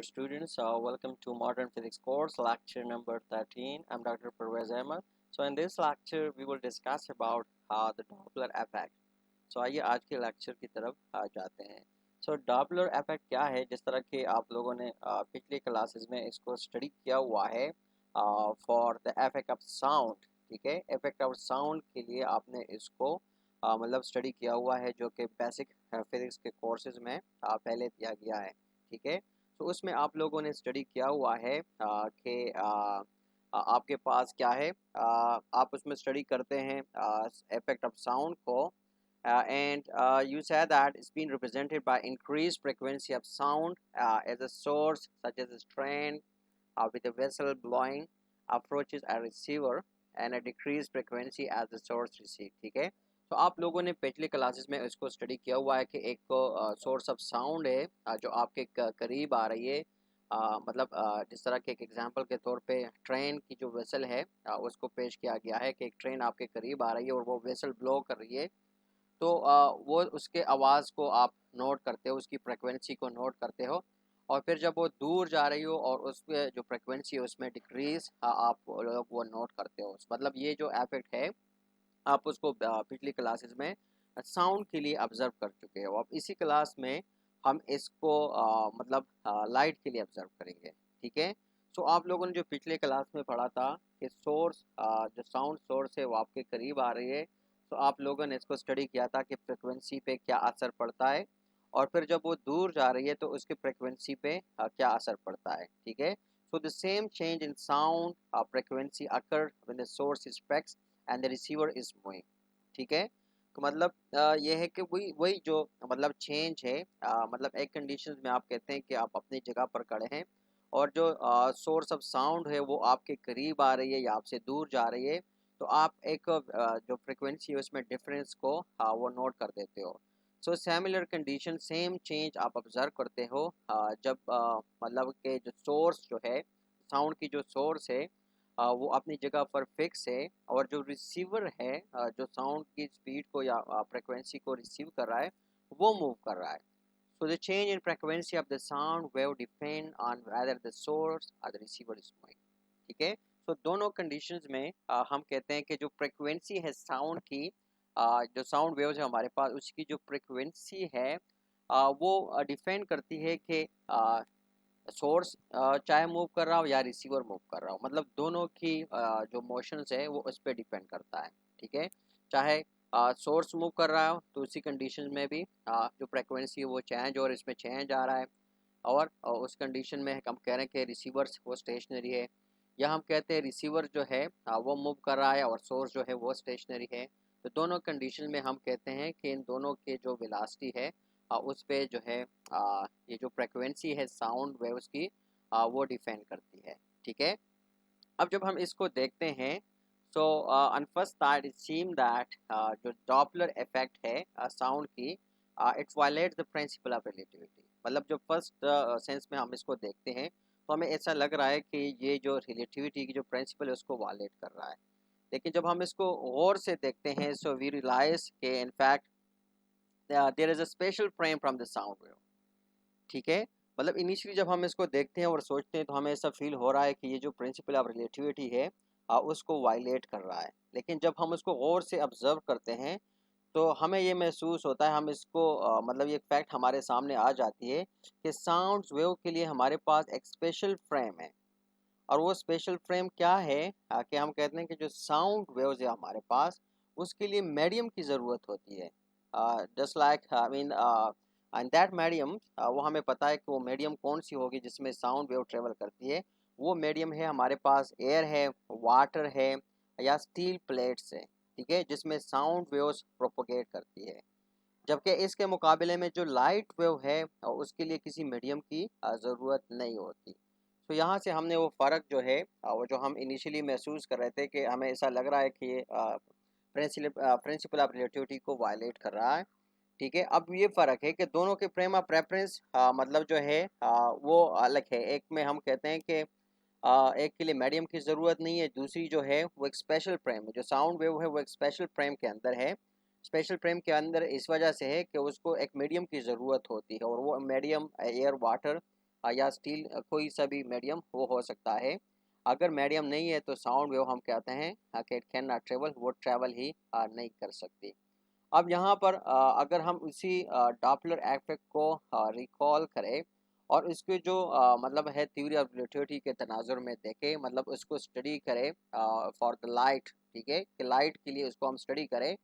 dear students. Welcome to Modern Physics course, lecture number 13. I'm Dr. Pervez Ahmed. So in this lecture, we will discuss about the Doppler effect. So आइए आज के lecture की तरफ जाते हैं. So Doppler effect क्या है? जिस तरह के आप लोगों ने पिछले क्लासेस में इसको स्टडी किया हुआ है for the effect of sound. ठीक है, इफेक्ट ऑफ साउंड के लिए आपने इसको मतलब स्टडी किया हुआ है, जो कि बेसिक फिजिक्स के कोर्सेज में पहले दिया गया है. ठीक है, तो उसमें आप लोगों ने स्टडी किया हुआ है कि आपके पास क्या है, आप उसमें स्टडी करते हैं इफेक्ट ऑफ साउंड को, and you said that it's been represented by increased frequency of sound as a source, such as a train with a vessel blowing approaches a receiver, and a decreased frequency as the source receives. ठीक है, तो आप लोगों ने पिछले classes में इसको study किया हुआ है कि एक सोर्स ऑफ साउंड है जो आपके करीब आ रही है. मतलब जिस तरह के एक एग्जांपल के तौर पे ट्रेन की जो वेसल है उसको पेश किया गया है कि एक ट्रेन आपके करीब आ रही है और वो वेसल ब्लो कर रही है. तो वो उसके आवाज़ को आप नोट करते हो, उसकी फ्रिक्वेंसी को नोट करते हो, और फिर जब वो दूर जा रही हो और उस पर जो फ्रिक्वेंसी है उसमें डिक्रीज आप लोग वो नोट करते हो. मतलब ये जो इफेक्ट है आप उसको पिछली क्लासेस में साउंड के लिए ऑब्ज़र्व कर चुके हो. अब इसी क्लास में हम इसको मतलब लाइट के लिए ऑब्ज़र्व करेंगे. ठीक है, तो आप लोगों ने जो पिछले क्लास में पढ़ा था कि सोर्स जो साउंड सोर्स है वो आपके करीब आ रही है, तो आप लोगों ने इसको स्टडी किया था कि फ्रिक्वेंसी पे क्या असर पड़ता है, और फिर जब वो दूर जा रही है तो उसकी फ्रिक्वेंसी पे क्या असर पड़ता है. ठीक है, so the same change in sound frequency occur when the source is fixed and the receiver is moving. ठीक है, तो मतलब ये है कि वही वही जो मतलब चेंज है, मतलब एक कंडीशन में आप कहते हैं कि आप अपनी जगह पर खड़े हैं और जो सोर्स ऑफ साउंड है वो आपके करीब आ रही है या आपसे दूर जा रही है, तो आप एक जो फ्रिक्वेंसी है उसमें डिफरेंस को वो नोट कर देते हो. So similar condition same change आप ऑब्जर्व करते हो जब मतलब के जो सोर्स जो है साउंड की जो सोर्स है वो अपनी जगह पर फिक्स है, और जो रिसीवर है जो साउंड की स्पीड को या फ्रिक्वेंसी को रिसीव कर रहा है वो मूव कर रहा है. So the change in frequency of the sound wave depend on whether the source or the receiver is moving. ठीक है, तो दोनों कंडीशंस में हम कहते हैं कि जो फ्रिक्वेंसी है साउंड की, जो साउंड वेव्स है हमारे पास उसकी जो फ्रिक्वेंसी है वो डिपेंड करती है कि सोर्स चाहे मूव कर रहा हो या रिसीवर मूव कर रहा हो. मतलब दोनों की जो मोशंस है वो उस पर डिपेंड करता है. ठीक है, चाहे सोर्स मूव कर रहा हो तो उसी कंडीशन में भी जो फ्रिक्वेंसी है वो चेंज और इसमें चेंज आ रहा है, और उस कंडीशन में हम कह रहे हैं कि रिसीवर वो स्टेशनरी है, या हम कहते हैं रिसीवर जो है वो मूव कर रहा है और सोर्स जो है वो स्टेशनरी है. तो दोनों कंडीशन में हम कहते हैं कि इन दोनों के जो वेलोसिटी है उस पे जो है ये जो फ्रिक्वेंसी है साउंड वेव्स की वो डिफाइन करती है. ठीक है, अब जब हम इसको देखते हैं so on first thought it seem that जो डॉपलर इफेक्ट है साउंड की it violets the principle of relativity. मतलब जो फर्स्ट सेंस में हम इसको देखते हैं तो हमें ऐसा लग रहा है कि ये जो रिलेटिविटी की जो प्रिंसिपल है उसको वायलेट कर रहा है, लेकिन जब हम इसको गौर से देखते हैं सो वी रियलाइज के in fact there is a special frame from the sound wave. ठीक है, मतलब इनिशियली जब हम इसको देखते हैं और सोचते हैं तो हमें ऐसा फील हो रहा है कि ये जो प्रिंसिपल ऑफ रिलेटिविटी है उसको वायलेट कर रहा है, लेकिन जब हम उसको गौर से ऑब्जर्व करते हैं तो हमें ये महसूस होता है, हम इसको मतलब ये फैक्ट हमारे सामने आ जाती है कि साउंड वेव के लिए हमारे पास एक स्पेशल फ्रेम है. और वो स्पेशल फ्रेम क्या है कि हम कहते हैं कि जो साउंड वेव्स है हमारे पास उसके लिए मीडियम की ज़रूरत होती है. Just like I mean and that medium वो हमें पता है कि वो मीडियम कौन सी होगी जिसमें साउंड वेव ट्रेवल करती है. वो मीडियम है हमारे पास एयर है, वाटर है, या स्टील प्लेट्स है. ठीक है, जिसमें साउंड वेव्स प्रोपोगेट करती है. जबकि इसके मुकाबले में जो लाइट वेव है उसके लिए किसी मीडियम की ज़रूरत नहीं होती. तो यहाँ से हमने वो फ़र्क जो है वो जो हम इनिशियली महसूस कर रहे थे कि हमें ऐसा लग रहा है कि ये प्रिंसिपल ऑफ रिलेटिविटी को वायलेट कर रहा है. ठीक है, अब ये फ़र्क है कि दोनों के फ्रेम ऑफ रेफरेंस मतलब जो है वो अलग है. एक में हम कहते हैं कि एक के लिए मीडियम की ज़रूरत नहीं है, दूसरी जो है वो एक स्पेशल फ्रेम है. जो साउंड वेव है वो एक स्पेशल फ्रेम के अंदर है. स्पेशल फ्रेम के अंदर इस वजह से है कि उसको एक मीडियम की ज़रूरत होती है, और वो मीडियम एयर वाटर या स्टील कोई सा भी मीडियम वो हो सकता है। अगर मीडियम नहीं है तो साउंड वेव हम कहते हैं कि इट कैन नॉट ट्रेवल, वो ट्रैवल ही नहीं कर सकती। अब यहाँ पर अगर हम उसी डॉपलर इफेक्ट को रिकॉल करें और इसके जो मतलब है थ्योरी ऑफ रिलेटिविटी के तनाजुर में देखें, मतलब उसको स्टडी करें फॉर द लाइट, ठीक है, कि लाइट के लिए उसको हम स्टडी करें।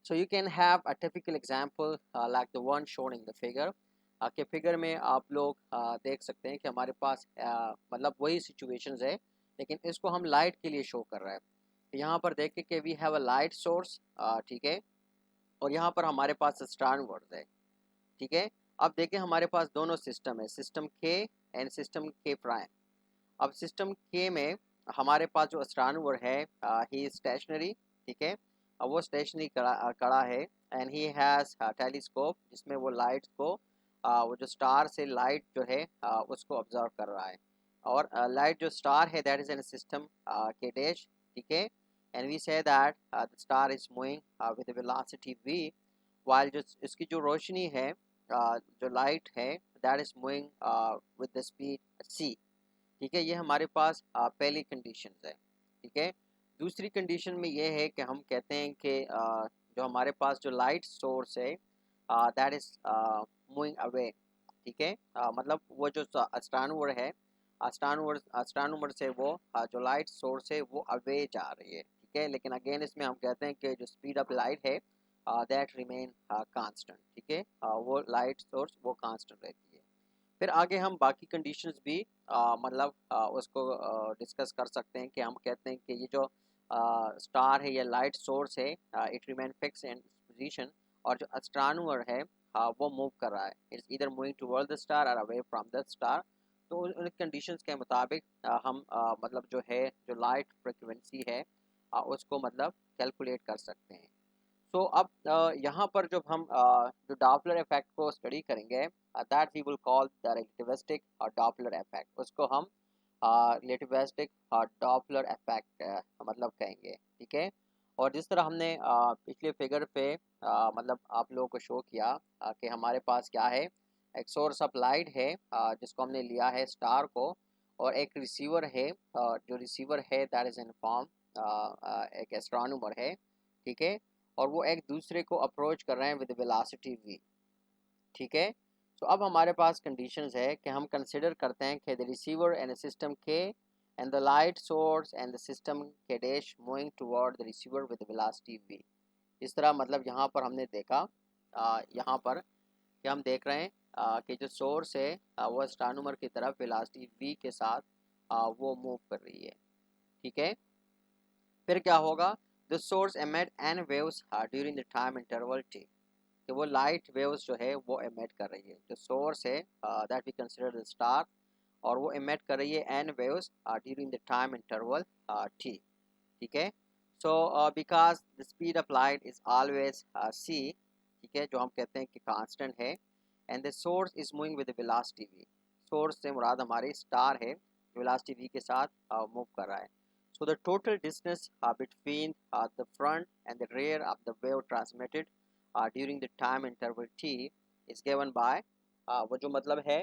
So you can have a typical example like the one shown in the figure, के फिगर में आप लोग देख सकते हैं कि हमारे पास मतलब वही सिचुएशंस है, लेकिन इसको हम लाइट के लिए शो कर रहे हैं। यहाँ पर देखें कि we have a light source, ठीक है, और यहाँ पर हमारे पास स्टार वर्ड है, ठीक है। अब देखें हमारे पास दोनों सिस्टम है, सिस्टम के एंड सिस्टम के प्राइम। अब सिस्टम के में हमारे पास जो एस्ट्रोनॉमर है ही स्टेशनरी, ठीक है, अब वो स्टेशनरी खड़ा है एंड ही हैज़ टेलीस्कोप जिसमें वो लाइट को वो जो स्टार से लाइट जो है उसको ऑब्जर्व कर रहा है। और लाइट जो स्टार है दैट इज इन सिस्टम के डैश, ठीक है, and we say that the star is moving with velocity v, while जो इसकी जो रोशनी है जो लाइट है that is moving with the speed c, ठीक है। ये हमारे पास पहली कंडीशन है, ठीक है। दूसरी कंडीशन में ये है कि हम कहते हैं कि जो हमारे पास जो लाइट सोर्स है दैट इज मूविंग अवे, ठीक है, मतलब वो जो एस्ट्रोनॉमर है, एस्ट्रोनॉमर से वो जो लाइट सोर्स है वो अवे जा रही है, ठीक है, लेकिन अगेन इसमें हम कहते हैं कि जो स्पीड ऑफ लाइट है दैट रिमेन कांस्टेंट, ठीक है, वो लाइट सोर्स वो कांस्टेंट रहती है। फिर आगे हम बाकी कंडीशंस भी मतलब उसको डिस्कस कर सकते हैं कि हम कहते हैं कि ये जो स्टार है या लाइट सोर्स है it remain fix in position, और जो एस्ट्रोनॉमर है वो मूव कर रहा है, it's either moving toward the star और अवे फ्रॉम द स्टार। तो उन कंडीशंस के मुताबिक हम मतलब जो है जो लाइट फ्रिक्वेंसी है उसको मतलब कैलकुलेट कर सकते हैं। तो अब यहाँ पर जब हम जो डॉपलर इफेक्ट को स्टडी करेंगे that we will call the relativistic और डॉपलर इफेक्ट, उसको हम रिलेटिविस्टिक और डॉपलर इफेक्ट मतलब कहेंगे, ठीक है। और जिस तरह हमने पिछले फिगर पे मतलब आप लोगों को शो किया कि हमारे पास क्या है, एक सोर्स ऑफ लाइट है जिसको हमने लिया है स्टार को, और एक रिसीवर है, जो रिसीवर है दैट इज इन फॉर्म एक एस्ट्रोनॉमर है, ठीक है, और वो एक दूसरे को अप्रोच कर रहे हैं विद वेलोसिटी v, ठीक है। तो अब हमारे पास कंडीशंस है कि हम कंसिडर करते हैं कि द रिसीवर एंड सिस्टम के end the light source and the system के dash moving toward the receiver with velocity v। इस तरह मतलब यहाँ पर हमने देखा यहाँ पर कि हम देख रहे हैं कि जो सोर्स है वो एस्ट्रोनॉमर की तरफ वेलोसिटी v के साथ वो मूव कर रही है, ठीक है। फिर क्या होगा, the source emit n waves during the time interval t, कि वो लाइट वेव्स जो है वो एमिट कर रही है, जो सोर्स है that we consider the star, और वो एमिट कर रही है n waves during the time interval t, ठीक है। So because the speed of light is always c, ठीक है, जो हम कहते हैं कि कांस्टेंट है, and the source is moving with velocity v, source से मुराद हमारी स्टार है, वेलोसिटी v के साथ मूव कर रहा है। So the total distance between the front and the rear of the wave transmitted during the time interval t is given by वो जो मतलब है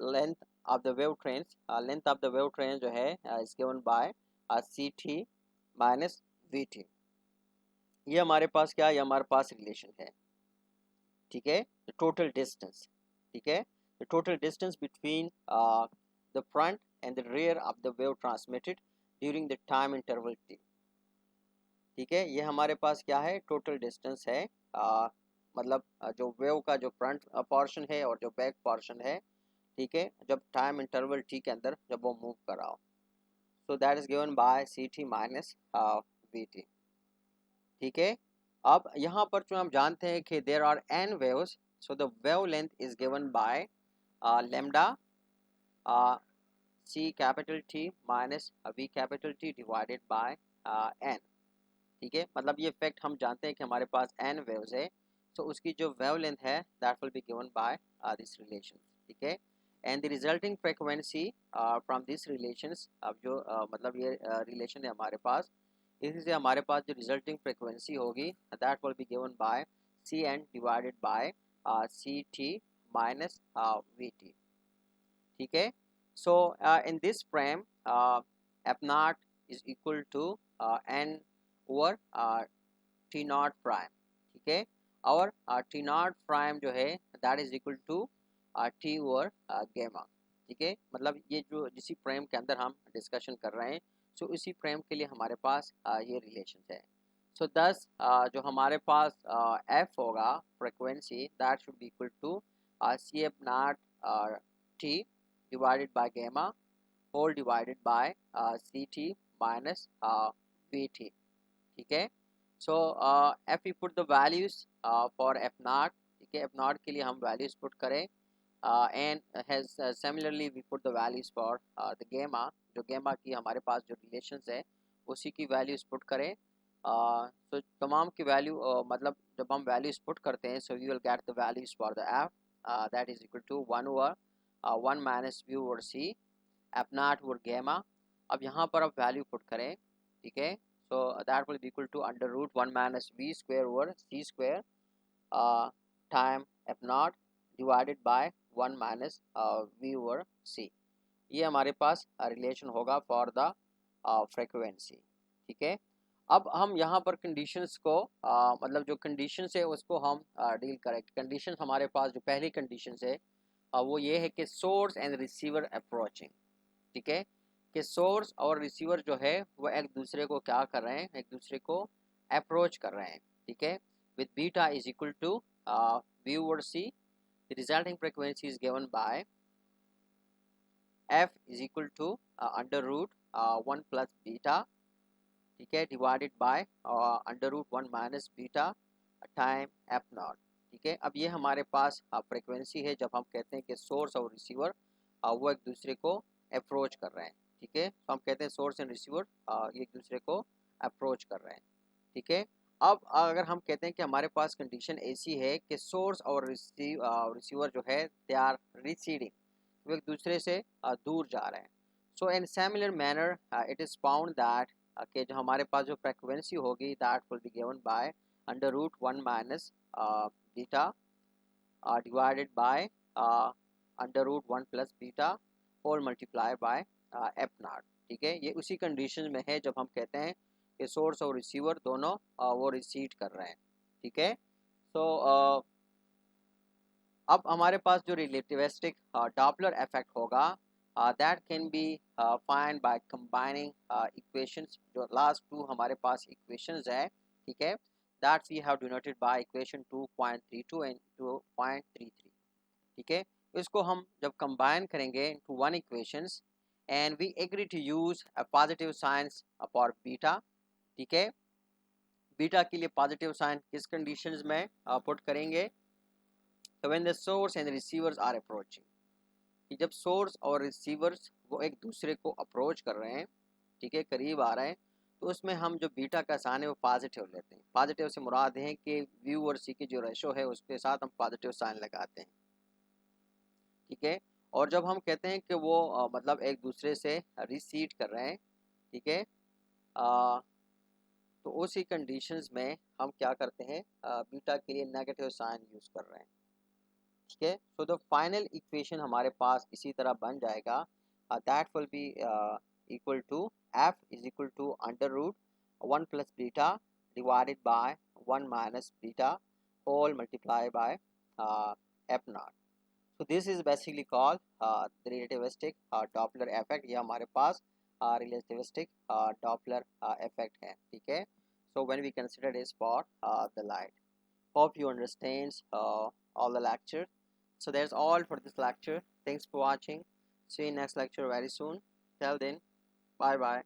length of the wave trains, length of the wave train जो है is given by ct minus vt। ये हमारे पास क्या है, ये हमारे पास रिलेशन है, ठीक है, टोटल डिस्टेंस, ठीक है, the total distance between the front and the rear of the wave transmitted during the time interval t, ठीक है। ये हमारे पास क्या है, टोटल डिस्टेंस है मतलब जो वेव का जो फ्रंट पोर्शन है और जो बैक पोर्शन है, ठीक है, जब टाइम इंटरवल t के अंदर जब वो मूव कर रहा हो, so that is given bye ct minus vt, ठीक है। अब यहाँ पर जो हम जानते हैं कि there are n waves, so the wave length is given by lambda c capital T minus v capital T divided by n, ठीक है। मतलब ये फैक्ट हम जानते हैं कि हमारे पास n वेव्स है, तो उसकी जो वेव लेंथ है that will be given by this relation, ठीक है, and the resulting frequency from this relations. अब जो मतलब ये रिलेशन है हमारे पास, इसी से हमारे पास जो रिजल्टिंग फ्रीक्वेंसी होगी that will be given by C N divided by C T minus V T, ठीक है। So in this frame F nought is equal to N over T nought prime, ठीक है। और टी नॉट प्राइम जो है that is equal to T over gamma, ठीक है। मतलब ये जो जिसी फ्रेम के अंदर हम डिस्कशन कर रहे हैं, सो उसी फ्रेम के लिए हमारे पास ये रिलेशन है। सो दस जो हमारे पास एफ होगा frequency that should be equal to c f naught t divided by gamma whole divided by ct minus vt, ठीक है। So F we put the values for F not, ठीक है। F nought के लिए हम values put करें and has similarly we put the values for the gamma, जो गेमा की हमारे पास जो रिलेशंस है उसी की वैल्यूज पुट करें। तो तमाम की वैल्यू मतलब जब हम वैल्यूज पुट करते हैं so we will get the values for the f that is equal to 1 over 1 minus v over c f naught over gamma. अब यहाँ पर आप वैल्यू पुट करें, ठीक है। So that will be equal to under root 1 minus v square over c square time f naught divided by 1 minus v over c। ये हमारे पास relation होगा फॉर द फ्रीक्वेंसी, ठीक है। अब हम यहाँ पर कंडीशंस को मतलब जो कंडीशंस है उसको हम डील करें। कंडीशंस हमारे पास जो पहली कंडीशंस है वो ये है कि सोर्स एंड रिसीवर अप्रोचिंग, ठीक है। कि सोर्स और रिसीवर जो है वो एक दूसरे को क्या कर रहे हैं, एक दूसरे को अप्रोच कर रहे हैं, ठीक है। With beta is equal to v over c, the resulting frequency is given by f is equal to under root 1 plus beta, ठीक है, divided by under root 1 minus beta time f not, ठीक है। अब ये हमारे पास frequency है जब हम कहते हैं कि सोर्स और रिसीवर वो एक दूसरे को अप्रोच कर रहे हैं, ठीक है। तो हम कहते हैं सोर्स एंड रिसीवर ये एक दूसरे को अप्रोच कर रहे हैं, ठीक है। अब अगर हम कहते हैं कि हमारे पास कंडीशन ऐसी है कि सोर्स और रिसीवर जो है दे आर रिसीडिंग, वो एक दूसरे से दूर जा रहे हैं। So in similar manner it is found that कि जो हमारे पास जो फ्रिक्वेंसी होगी that will be given by under root 1 minus beta divided by under root 1 plus beta whole multiply by F not, ठीक है। ये उसी कंडीशन में है जब हम कहते हैं कि सोर्स और रिसीवर दोनों वो रिसीड कर रहे हैं, ठीक है। सो अब हमारे पास जो रिलेटिविस्टिक डॉपलर इफेक्ट होगा that can be find by combining equations. जो लास्ट टू हमारे पास इक्वेशंस है, ठीक है, that we have denoted by equation 2.32 and 2.33, ठीक है। इसको हम जब कंबाइन करेंगे into one equations and we agree to use a positive science for beta, ठीक है। बीटा के लिए पॉजिटिव साइन किस कंडीशंस में पुट करेंगे, तो when the source and receivers are approaching, कि जब सोर्स और रिसीवर्स वो एक दूसरे को अप्रोच कर रहे हैं, ठीक है, करीब आ रहे हैं, तो उसमें हम जो बीटा का साइन है वो पॉजिटिव लेते हैं। पॉजिटिव से मुराद है कि व्यू और सी की जो रेशो है उसके साथ हम पॉजिटिव साइन लगाते हैं, ठीक है। और जब हम कहते हैं कि वो मतलब एक दूसरे से रिसीड कर रहे हैं, ठीक है, तो उसी कंडीशंस में हम क्या करते हैं बीटा के लिए नेगेटिव साइन यूज़ कर रहे हैं, ठीक है। सो द फाइनल इक्वेशन हमारे पास इसी तरह बन जाएगा that will be equal to f is equal to under root 1 plus beta divided by 1 minus beta whole multiply by F naught. So this is basically called the relativistic Doppler effect। ये हमारे पास relativistic Doppler effect है, ठीक है। So when we consider this for the light, hope you understand all the lecture। So that's all for this lecture. Thanks for watching. See you next lecture very soon. Till then, bye bye.